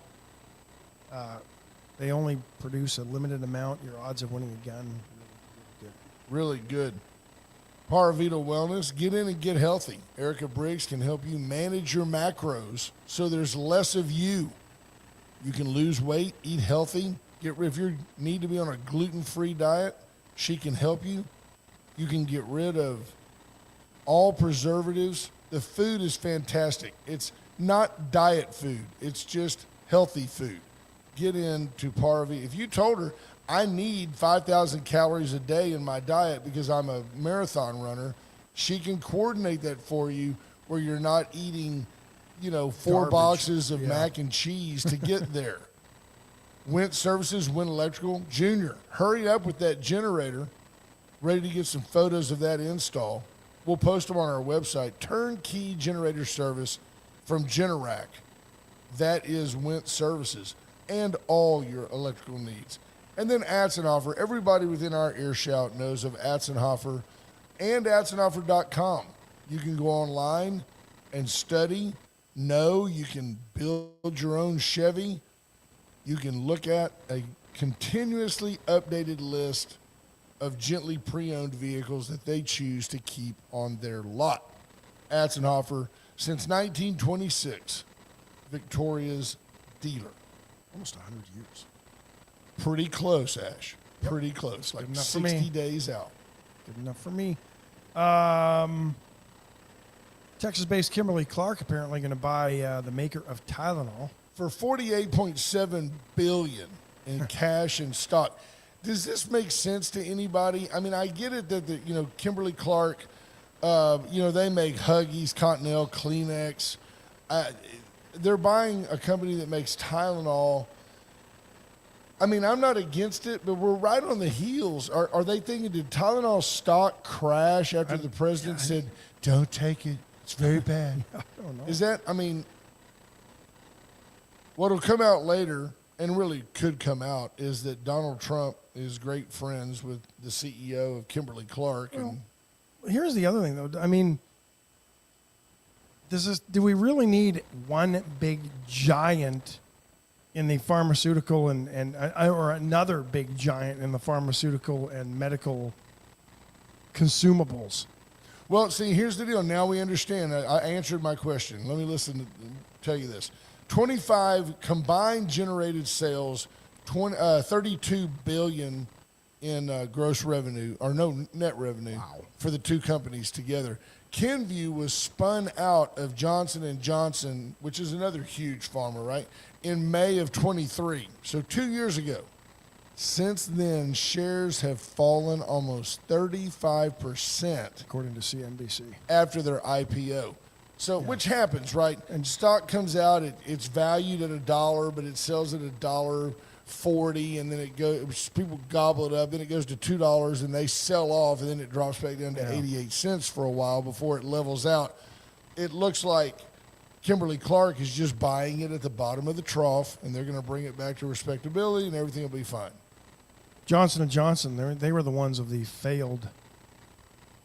They only produce a limited amount. Your odds of winning a gun, really good. Paravita Wellness, get in and get healthy. Erica Briggs can help you manage your macros so there's less of you. You can lose weight, eat healthy. If you need to be on a gluten-free diet, she can help you. You can get rid of all preservatives. The food is fantastic. It's not diet food. It's just healthy food. Get into Paravita. If you told her, I need 5,000 calories a day in my diet because I'm a marathon runner, she can coordinate that for you where you're not eating, 4 Garbage. boxes of mac and cheese to get there. Wint Services, Wint Electrical. Junior, hurry up with that generator. Ready to get some photos of that install. We'll post them on our website. Turnkey generator service from Generac. That is Wint Services and all your electrical needs. And then Atzenhofer. Everybody within our earshot knows of Atzenhofer and Atzenhofer.com. You can go online and study. You can build your own Chevy. You can look at a continuously updated list of gently pre-owned vehicles that they choose to keep on their lot. Atzenhofer, since 1926, Victoria's dealer. almost 100 years. Pretty close, Ash. Pretty close. Like 60 days out. Good enough for me. Texas-based Kimberly-Clark apparently going to buy the maker of Tylenol for $48.7 billion in cash and stock. Does this make sense to anybody? I mean, I get it that Kimberly-Clark, they make Huggies, Continental, Kleenex. They're buying a company that makes Tylenol. I mean, I'm not against it, but we're right on the heels. Are they thinking, did Tylenol stock crash after the president said, don't take it, it's very bad? I don't know. Is that, what'll come out later, and really could come out, is that Donald Trump is great friends with the CEO of Kimberly-Clark. Well, here's the other thing, though. I mean, do we really need one big giant in the pharmaceutical and or another big giant in the pharmaceutical and medical consumables. Well, see, here's the deal. Now we understand. I answered my question. Let me tell you this. 25 combined generated sales, 32 billion in gross revenue, or no, net revenue for the two companies together. Kenvue was spun out of Johnson & Johnson, which is another huge pharma, right, in May of 23, so 2 years ago. Since then, shares have fallen almost 35%. According to CNBC. After their IPO. So, which happens, right? And stock comes out, it's valued at $1, but it sells at $1.40, and then it goes, people gobble it up, then it goes to $2, and they sell off, and then it drops back down to 88 cents for a while before it levels out. It looks like Kimberly-Clark is just buying it at the bottom of the trough, and they're going to bring it back to respectability, and everything will be fine. Johnson & Johnson, they were the ones of the failed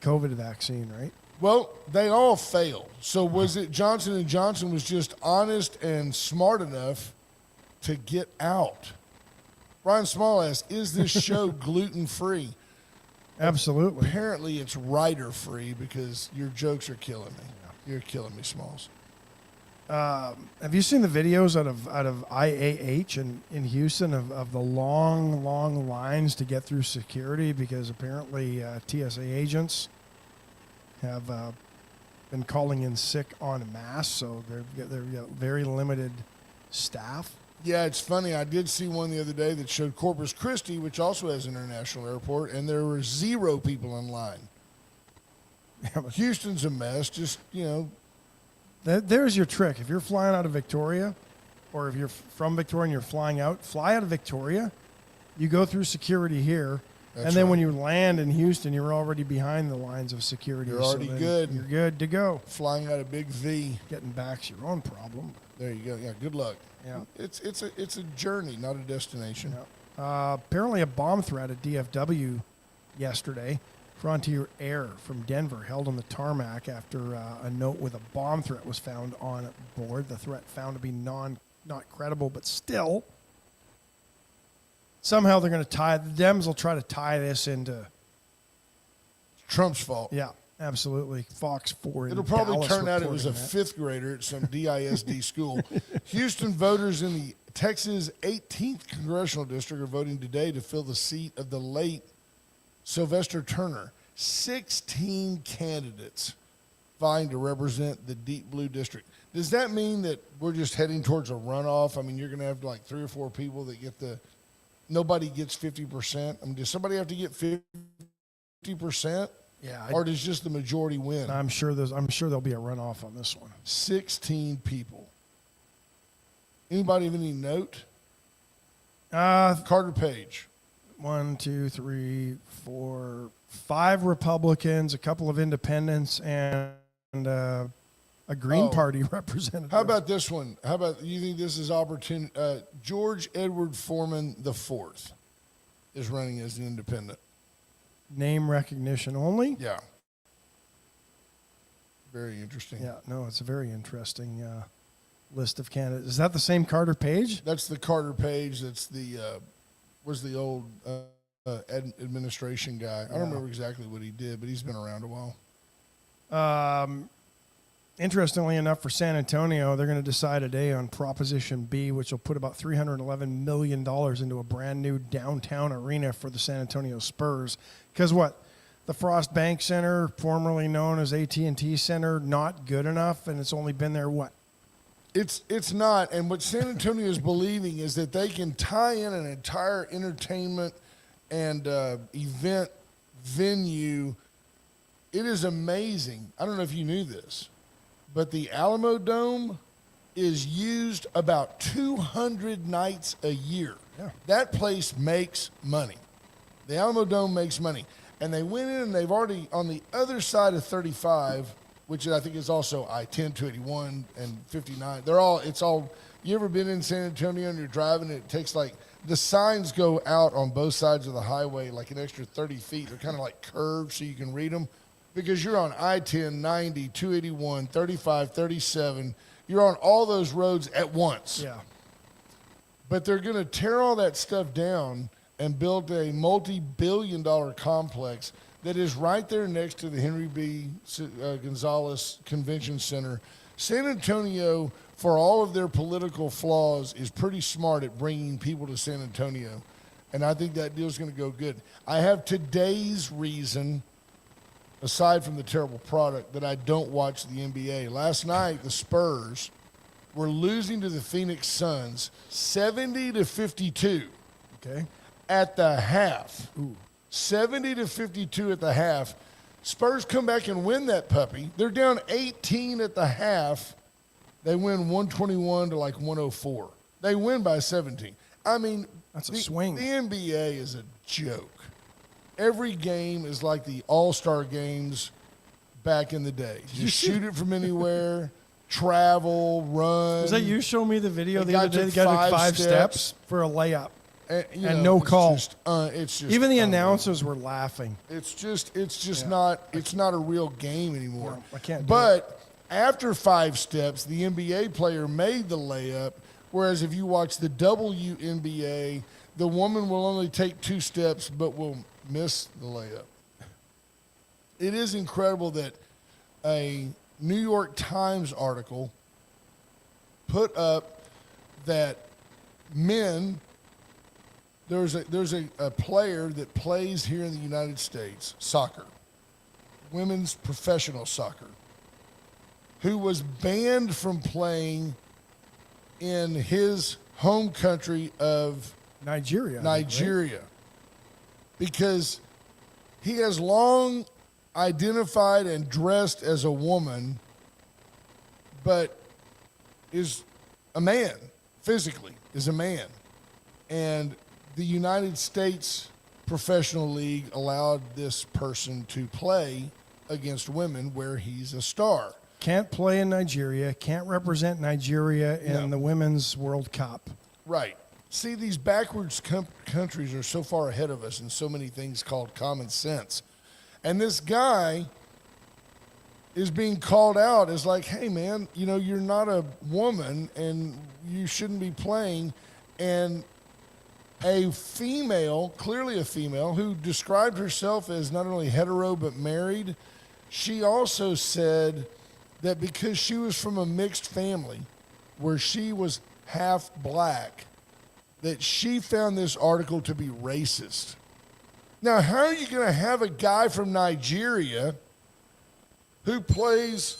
COVID vaccine, right? Well, they all failed. So was it Johnson & Johnson was just honest and smart enough to get out? Brian Small asks, is this show gluten-free? Absolutely. Apparently it's writer-free because your jokes are killing me. You're killing me, Smalls. Have you seen the videos out of IAH in Houston of the long lines to get through security because apparently TSA agents have been calling in sick en masse, so they're very limited staff. Yeah, it's funny. I did see one the other day that showed Corpus Christi, which also has an international airport, and there were 0 people in line. Houston's a mess. Just, There's your trick. If you're flying out of Victoria, or if you're from Victoria and you're flying out, fly out of Victoria. You go through security here, and then when you land in Houston, you're already behind the lines of security. You're already good. You're good to go. Flying out a big V. Getting back's your own problem. There you go. Yeah, good luck. Yeah. It's a journey, not a destination. Yeah. Apparently a bomb threat at DFW yesterday. Frontier Air from Denver held on the tarmac after a note with a bomb threat was found on board. The threat found to be not credible, but still. Somehow they're going to the Dems will try to tie this into Trump's fault. Yeah, absolutely. Fox 4 in It'll probably Dallas turn out it was a reporting that. 5th grader at some DISD school. Houston voters in the Texas 18th Congressional District are voting today to fill the seat of the late Sylvester Turner. 16 candidates vying to represent the deep blue district. Does that mean that we're just heading towards a runoff? I mean, you're going to have like 3 or 4 people that get nobody gets 50%. I mean, does somebody have to get 50%? Yeah. Or does just the majority win? I'm sure there'll be a runoff on this one. 16 people. Anybody have any note? Carter Page. 1, 2, 3, 4, 5 Republicans, a couple of independents, and a Green Party representative. How about this one? How about you think this is opportune? George Edward Foreman IV is running as an independent. Name recognition only? Yeah. Very interesting. Yeah, no, it's a very interesting list of candidates. Is that the same Carter Page? That's the Carter Page. That's was the old administration guy. I don't remember exactly what he did, but he's been around a while. Interestingly enough, for San Antonio, they're going to decide today on Proposition B, which will put about $311 million into a brand new downtown arena for the San Antonio Spurs. Because what? The Frost Bank Center, formerly known as AT&T Center, not good enough, and it's only been there, what? It's not. And what San Antonio is believing is that they can tie in an entire entertainment and event venue. It is amazing. I don't know if you knew this, but the Alamo Dome is used about 200 nights a year. Yeah. That place makes money. The Alamo Dome makes money. And they went in and they've already, on the other side of 35, which I think is also I-10, 281, and 59. You ever been in San Antonio and you're driving and it takes the signs go out on both sides of the highway like an extra 30 feet. They're kind of like curved so you can read them because you're on I-10, 90, 281, 35, 37. You're on all those roads at once. Yeah. But they're going to tear all that stuff down and build a multi-billion-dollar complex that is right there next to the Henry B. Gonzalez Convention Center. San Antonio, for all of their political flaws, is pretty smart at bringing people to San Antonio. And I think that deal's going to go good. I have today's reason, aside from the terrible product, that I don't watch the NBA. Last night, the Spurs were losing to the Phoenix Suns 70-52. Okay. At the half. 70-52 at the half. Spurs come back and win that puppy. They're down 18 at the half. They win 121 to like 104. They win by 17. I mean, that's a swing. The NBA is a joke. Every game is like the All-Star games back in the day. Just shoot it from anywhere, travel, run. Was that you showing me the video the guy other day? took The guy took 5 steps for a layup. And no call. It's just even the announcers were laughing. It's just not a real game anymore. No, I can't do But after 5 steps, the NBA player made the layup. Whereas if you watch the WNBA, the woman will only take 2 steps but will miss the layup. It is incredible that a New York Times article put up that men. There's a player that plays here in the United States, soccer, women's professional soccer, who was banned from playing in his home country of Nigeria, because he has long identified and dressed as a woman, but is a man, physically is a man. And the United States Professional League allowed this person to play against women where he's a star. Can't play in Nigeria, can't represent Nigeria in the Women's World Cup. Right. See, these backwards countries are so far ahead of us in so many things called common sense. And this guy is being called out as like, hey, man, you're not a woman and you shouldn't be playing. And a female, clearly a female, who described herself as not only hetero but married, she also said that because she was from a mixed family where she was half black, that she found this article to be racist. Now, how are you going to have a guy from Nigeria who plays...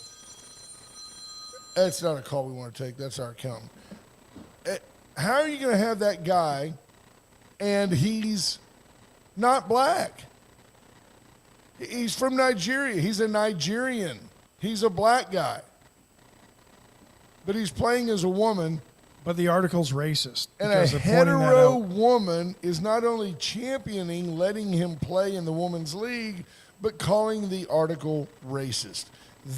That's not a call we want to take. That's our accountant. How are you going to have that guy and he's not black? He's from Nigeria. He's a Nigerian. He's a black guy. But he's playing as a woman. But the article's racist. And a hetero woman is not only championing letting him play in the women's league, but calling the article racist.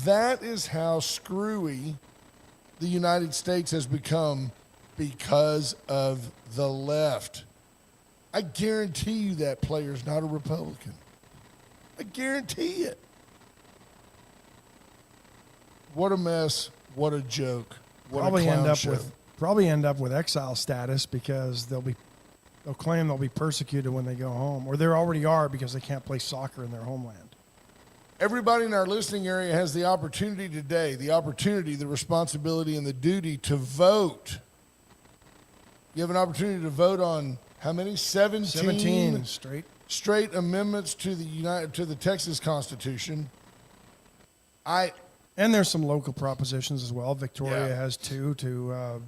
That is how screwy the United States has become because of the left. I guarantee you that player's not a Republican. I guarantee it. What a mess. What a joke. What Probably a clown end up show. with exile status because they'll claim they'll be persecuted when they go home, or they already are because they can't play soccer in their homeland. Everybody in our listening area has the opportunity today, the responsibility, and the duty to vote. You have an opportunity to vote on how many? 17 straight amendments to the Texas Constitution. And there's some local propositions as well. Victoria has 2 to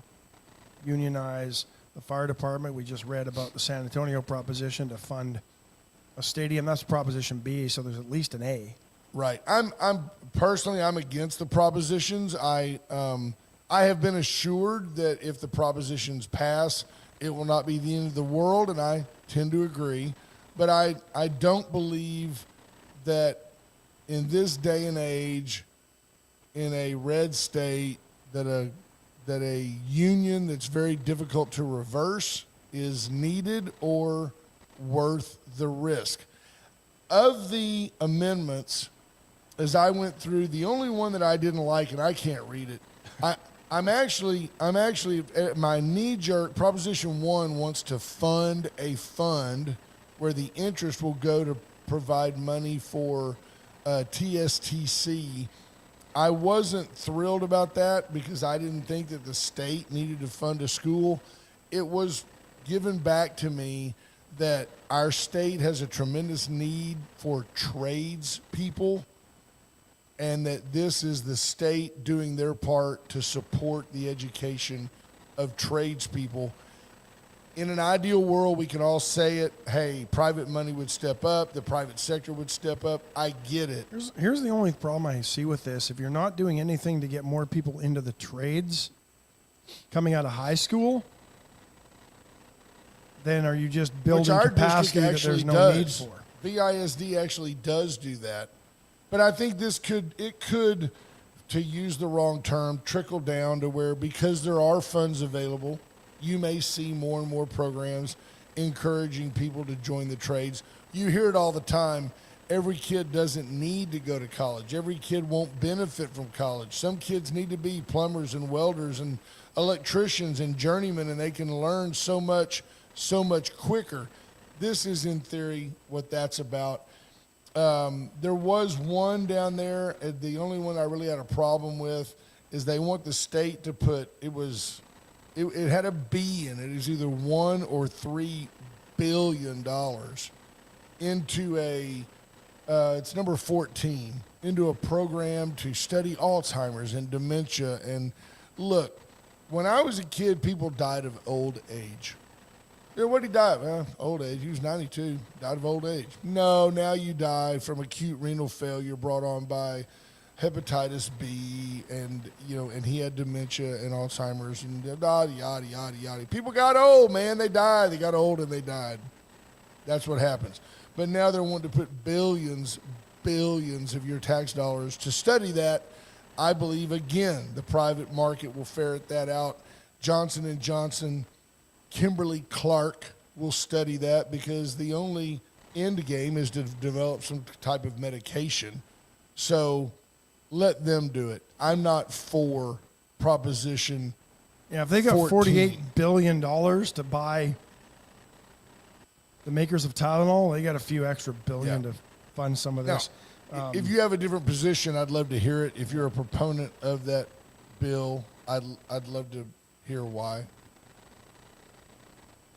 unionize the fire department. We just read about the San Antonio proposition to fund a stadium. That's Proposition B, so there's at least an A. Right. I'm personally against the propositions. I have been assured that if the propositions pass, it will not be the end of the world, and I tend to agree. But I don't believe that in this day and age, in a red state, that a union that's very difficult to reverse is needed or worth the risk. Of the amendments, as I went through, the only one that I didn't like, and I can't read it, I'm actually my knee jerk. Proposition 1 wants to fund a fund where the interest will go to provide money for TSTC. I wasn't thrilled about that because I didn't think that the state needed to fund a school. It was given back to me that our state has a tremendous need for trades people, and that this is the state doing their part to support the education of tradespeople. In an ideal world, we can all say it, hey, private money would step up, the private sector would step up. I get it. Here's the only problem I see with this. If you're not doing anything to get more people into the trades coming out of high school, then are you just building Which our capacity that district there's no actually need does. for? VISD actually does do that. But I think this could, to use the wrong term, trickle down to where, because there are funds available, you may see more and more programs encouraging people to join the trades. You hear it all the time. Every kid doesn't need to go to college. Every kid won't benefit from college. Some kids need to be plumbers and welders and electricians and journeymen, and they can learn so much quicker. This is, in theory, what that's about. There was one down there. The only one I really had a problem with is they want the state to put, it had a B in it. It was either $1 or $3 billion into it's number 14, into a program to study Alzheimer's and dementia. And look, when I was a kid, people died of old age. Yeah, what did he die of? Old age. He was 92, died of old age. No, now you die from acute renal failure brought on by hepatitis B, and he had dementia and Alzheimer's and yada, yada, yada, yada. People got old, man. They died. They got old and they died. That's what happens. But now they're wanting to put billions of your tax dollars to study that. I believe, again, the private market will ferret that out. Johnson & Johnson, Kimberly-Clark will study that, because the only end game is to develop some type of medication. So let them do it. I'm not for Proposition. Yeah, if they got 14. $48 billion to buy the makers of Tylenol, they got a few extra billion to fund some of this. Now, if you have a different position, I'd love to hear it. If you're a proponent of that bill, I'd love to hear why.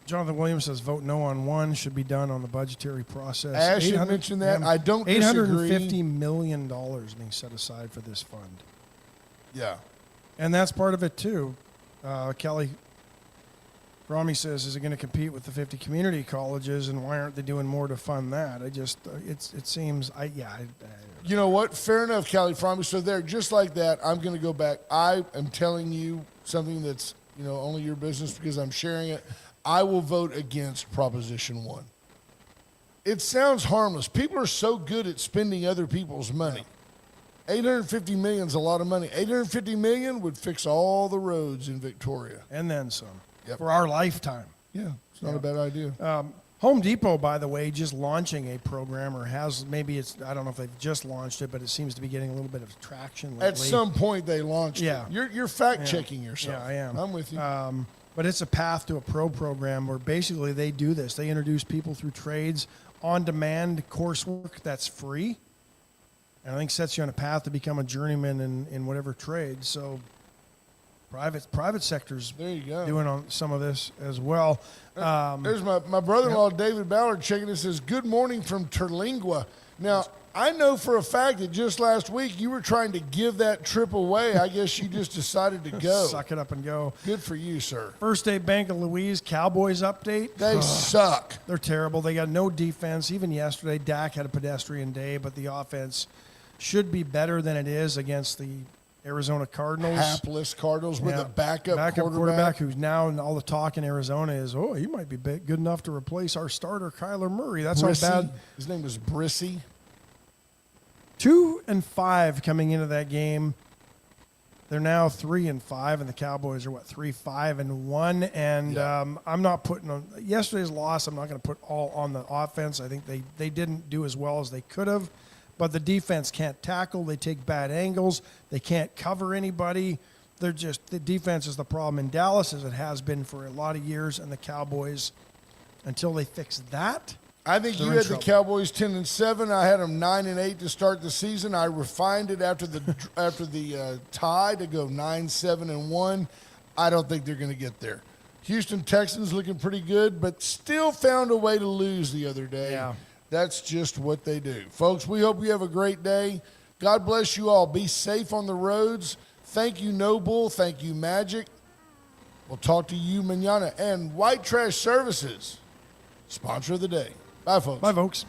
Jonathan Williams says vote no on one, should be done on the budgetary process. Ash had mentioned that. I don't disagree. $850 million being set aside for this fund. Yeah. And that's part of it too. Kelly Rami says, is it going to compete with the 50 community colleges, and why aren't they doing more to fund that? It seems, You know what? Fair enough, Kelly Rami. So there, just like that, I'm going to go back. I am telling you something that's, only your business because I'm sharing it. I will vote against Proposition 1. It sounds harmless. People are so good at spending other people's money. $850 million is a lot of money. $850 million would fix all the roads in Victoria. And then some. Yep. For our lifetime. Yeah, it's not a bad idea. Home Depot, by the way, just launching a program, or has, I don't know if they've just launched it, but it seems to be getting a little bit of traction lately. At some point they launched it. You're fact-checking yourself. Yeah, I am. I'm with you. But it's a path to a pro program where basically they do this. They introduce people through trades, on-demand coursework that's free, and I think sets you on a path to become a journeyman in whatever trade. So private sector's there you go. doing on some of this as well. There's my brother-in-law, David Ballard, checking in, says, good morning from Terlingua. Now, I know for a fact that just last week you were trying to give that trip away. I guess you just decided to go. Suck it up and go. Good for you, sir. First State Bank of Louise, Cowboys update. They suck. They're terrible. They got no defense. Even yesterday, Dak had a pedestrian day, but the offense should be better than it is against the Arizona Cardinals. Hapless Cardinals with a backup quarterback. Who's now, all the talk in Arizona is, he might be good enough to replace our starter, Kyler Murray. That's Brissy. how bad. His name was Brissy. 2-5 coming into that game. They're now 3-5, and the Cowboys are 3-5-1. And I'm not putting on yesterday's loss. I'm not going to put all on the offense. I think they didn't do as well as they could have. But the defense can't tackle. They take bad angles. They can't cover anybody. they're just, the defense is the problem in Dallas, as it has been for a lot of years, and the Cowboys, until they fix that, I think they're you in had the trouble. Cowboys 10-7. I had them 9-8 to start the season. I refined it after the tie to go 9-7-1. I don't think they're going to get there. Houston Texans looking pretty good, but still found a way to lose the other day. Yeah. That's just what they do. Folks, we hope you have a great day. God bless you all. Be safe on the roads. Thank you, Noble. Thank you, Magic. We'll talk to you mañana. And White Trash Services, sponsor of the day. Bye, folks. Bye, folks.